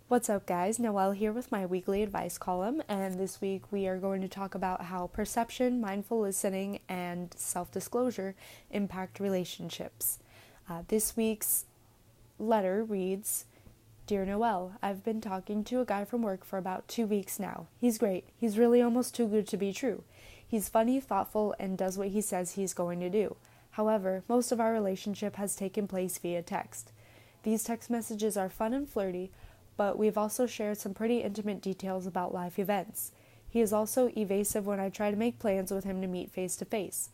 What's up, guys? Noelle here with my weekly advice column, and this week we are going to talk about how perception, mindful listening, and self-disclosure impact relationships. This week's letter reads, Dear Noelle, I've been talking to a guy from work for about 2 weeks now. He's great. He's really almost too good to be true. He's funny, thoughtful, and does what he says he's going to do. However, most of our relationship has taken place via text. These text messages are fun and flirty, but we've also shared some pretty intimate details about life events. He is also evasive when I try to make plans with him to meet face to face.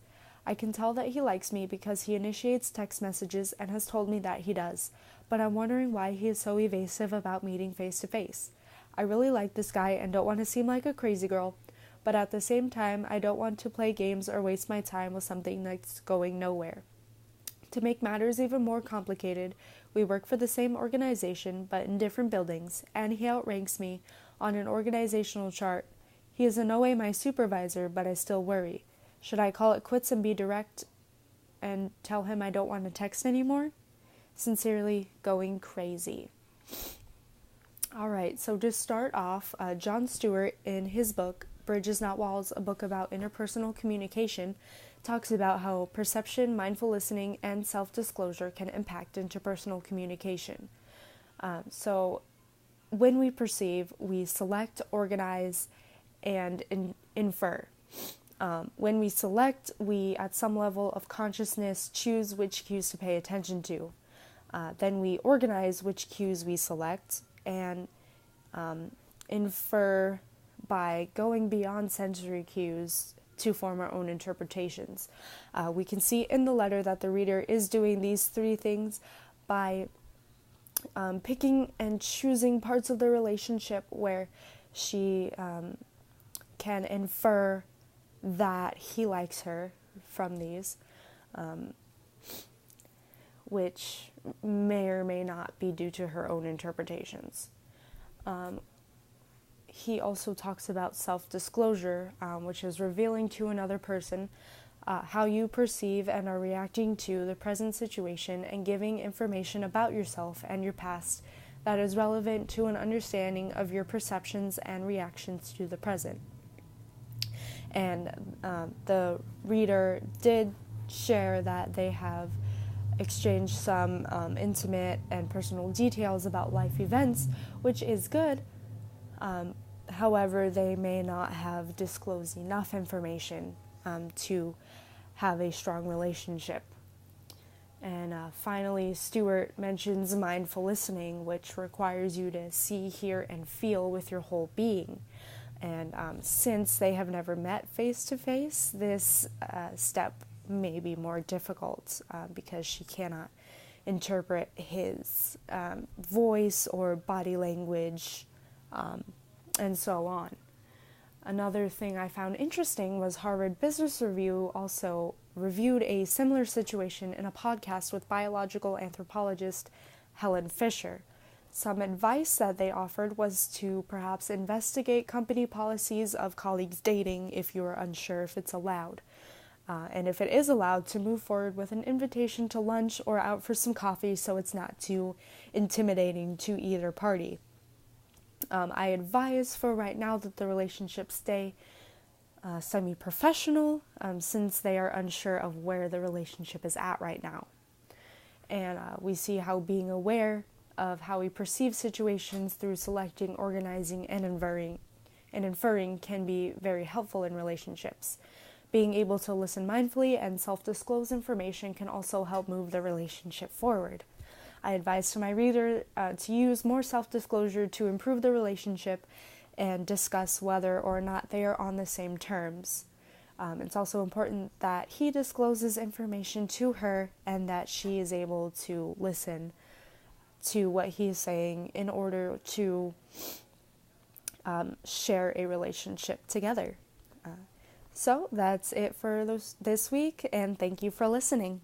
I can tell that he likes me because he initiates text messages and has told me that he does, but I'm wondering why he is so evasive about meeting face to face. I really like this guy and don't want to seem like a crazy girl, but at the same time, I don't want to play games or waste my time with something that's going nowhere. To make matters even more complicated, we work for the same organization but in different buildings, and he outranks me on an organizational chart. He is in no way my supervisor, but I still worry. Should I call it quits and be direct and tell him I don't want to text anymore? Sincerely, going crazy. Alright, so to start off, John Stewart, in his book, Bridges Not Walls, a book about interpersonal communication, talks about how perception, mindful listening, and self-disclosure can impact interpersonal communication. So when we perceive, we select, organize, and infer. When we select, we, at some level of consciousness, choose which cues to pay attention to. Then we organize which cues we select, and infer by going beyond sensory cues to form our own interpretations. We can see in the letter that the reader is doing these three things by picking and choosing parts of the relationship where she can infer that he likes her from these, which may or may not be due to her own interpretations. He also talks about self-disclosure, which is revealing to another person how you perceive and are reacting to the present situation and giving information about yourself and your past that is relevant to an understanding of your perceptions and reactions to the present. And the reader did share that they have exchanged some intimate and personal details about life events, which is good. However, they may not have disclosed enough information to have a strong relationship. And finally, Stewart mentions mindful listening, which requires you to see, hear, and feel with your whole being. And since they have never met face-to-face, this step may be more difficult because she cannot interpret his voice or body language, and so on. Another thing I found interesting was Harvard Business Review also reviewed a similar situation in a podcast with biological anthropologist Helen Fisher. Some advice that they offered was to perhaps investigate company policies of colleagues dating if you are unsure if it's allowed. And if it is allowed, to move forward with an invitation to lunch or out for some coffee so it's not too intimidating to either party. I advise for right now that the relationship stay semi-professional since they are unsure of where the relationship is at right now. And we see how being aware of how we perceive situations through selecting, organizing, and inferring can be very helpful in relationships. Being able to listen mindfully and self-disclose information can also help move the relationship forward. I advise to my reader to use more self-disclosure to improve the relationship and discuss whether or not they are on the same terms. It's also important that he discloses information to her and that she is able to listen to what he is saying in order to share a relationship together. So that's it for this week, and thank you for listening.